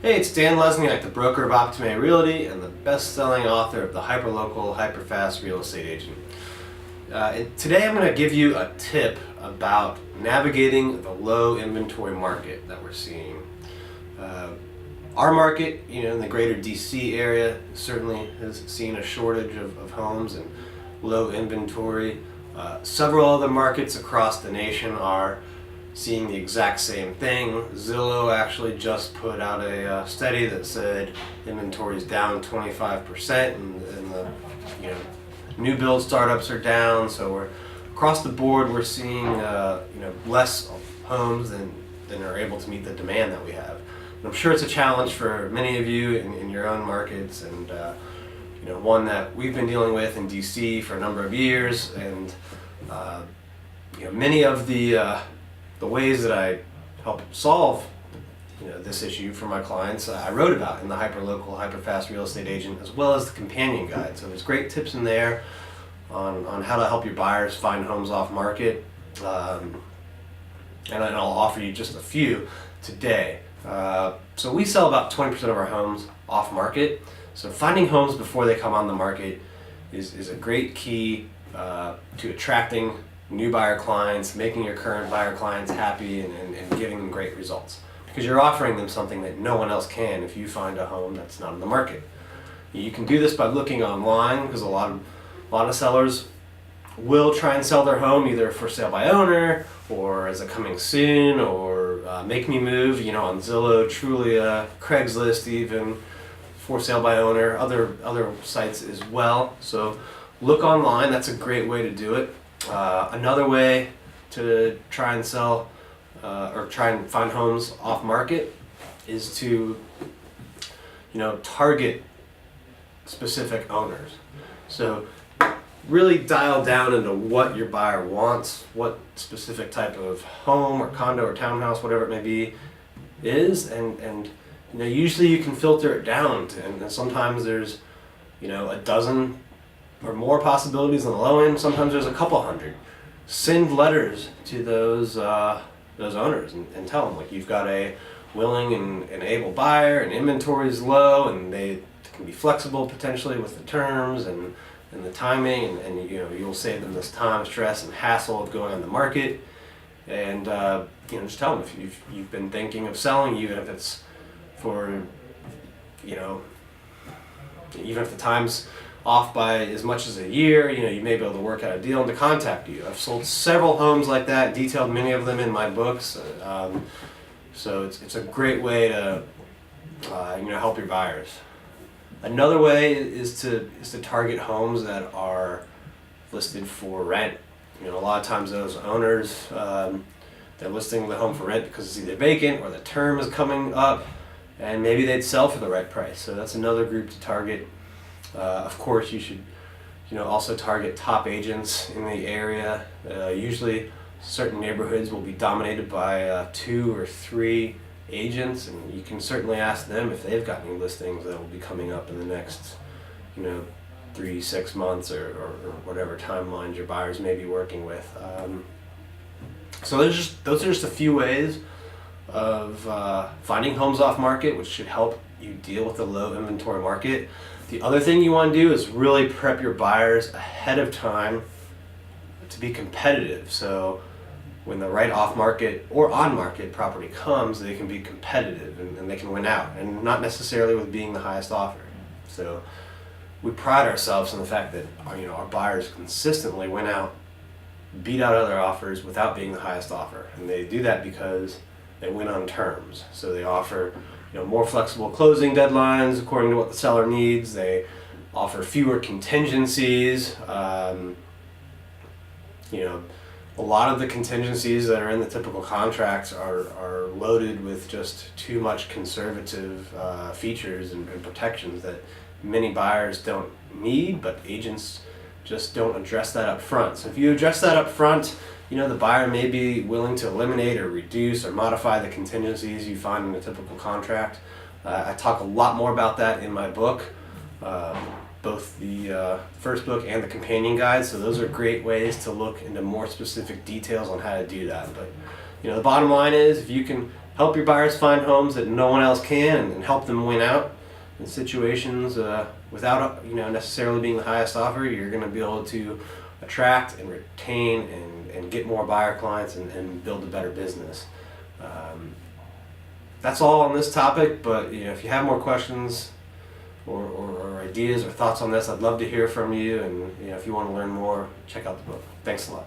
Hey, it's Dan Lesniak, the broker of Optime Realty and the best-selling author of the Hyperlocal, Hyperfast Real Estate Agent. Today I'm going to give you a tip about navigating the low inventory market that we're seeing. Our market, in the greater DC area certainly has seen a shortage of homes and low inventory. Several other markets across the nation are seeing the exact same thing. Zillow actually just put out a study that said inventory is down 25%, and the new build startups are down. So we're across the board we're seeing less homes than are able to meet the demand that we have. And I'm sure it's a challenge for many of you in your own markets, and one that we've been dealing with in DC for a number of years. And many of the ways that I help solve this issue for my clients, I wrote about in the Hyperlocal, Hyperfast Real Estate Agent, as well as the companion guide. So there's great tips in there on how to help your buyers find homes off market, and I'll offer you just a few today. So we sell about 20% of our homes off market. So finding homes before they come on the market is a great key to attracting new buyer clients, making your current buyer clients happy, and giving them great results, because you're offering them something that no one else can if you find a home that's not on the market. You can do this by looking online, because a lot of sellers will try and sell their home either for sale by owner or as a coming soon, or make me move, on Zillow, Trulia, Craigslist, even for sale by owner, other sites as well. So look online, that's a great way to do it. Another way to try and sell or try and find homes off market is to target specific owners. So really dial down into what your buyer wants, what specific type of home or condo or townhouse, whatever it may be, is, and usually you can filter it down and sometimes there's a dozen or more possibilities on the low end. Sometimes there's a couple hundred. Send letters to those owners and tell them, you've got a willing and able buyer, and inventory is low, and they can be flexible potentially with the terms and the timing, and you'll save them this time, stress, and hassle of going on the market. And just tell them if you've been thinking of selling, even if it's for even if the time's off by as much as a year, you may be able to work out a deal and to contact you. I've sold several homes like that, detailed many of them in my books. So it's a great way to help your buyers. Another way is to target homes that are listed for rent. A lot of times those owners, they're listing the home for rent because it's either vacant or the term is coming up, and maybe they'd sell for the right price. So that's another group to target. Of course, you should also target top agents in the area. Usually certain neighborhoods will be dominated by 2 or 3 agents, and you can certainly ask them if they've got any listings that will be coming up in the next 3-6 months or whatever timelines your buyers may be working with. So those are just a few ways of finding homes off market, which should help you deal with the low inventory market. The other thing you want to do is really prep your buyers ahead of time to be competitive. So when the right off-market or on-market property comes, they can be competitive and they can win out, and not necessarily with being the highest offer. So we pride ourselves in the fact that our buyers consistently win out, beat out other offers without being the highest offer, and they do that because they win on terms. So they offer more flexible closing deadlines according to what the seller needs. They offer fewer contingencies. A lot of the contingencies that are in the typical contracts are loaded with just too much conservative features and protections that many buyers don't need, but agents just don't address that up front. So if you address that up front, the buyer may be willing to eliminate or reduce or modify the contingencies you find in a typical contract. I talk a lot more about that in my book, both the first book and the companion guide. So those are great ways to look into more specific details on how to do that. But the bottom line is, if you can help your buyers find homes that no one else can, and help them win out in situations without necessarily being the highest offer. You're going to be able to attract and retain and get more buyer clients and build a better business. That's all on this topic, but if you have more questions or ideas or thoughts on this, I'd love to hear from you. And if you want to learn more, check out the book. Thanks a lot.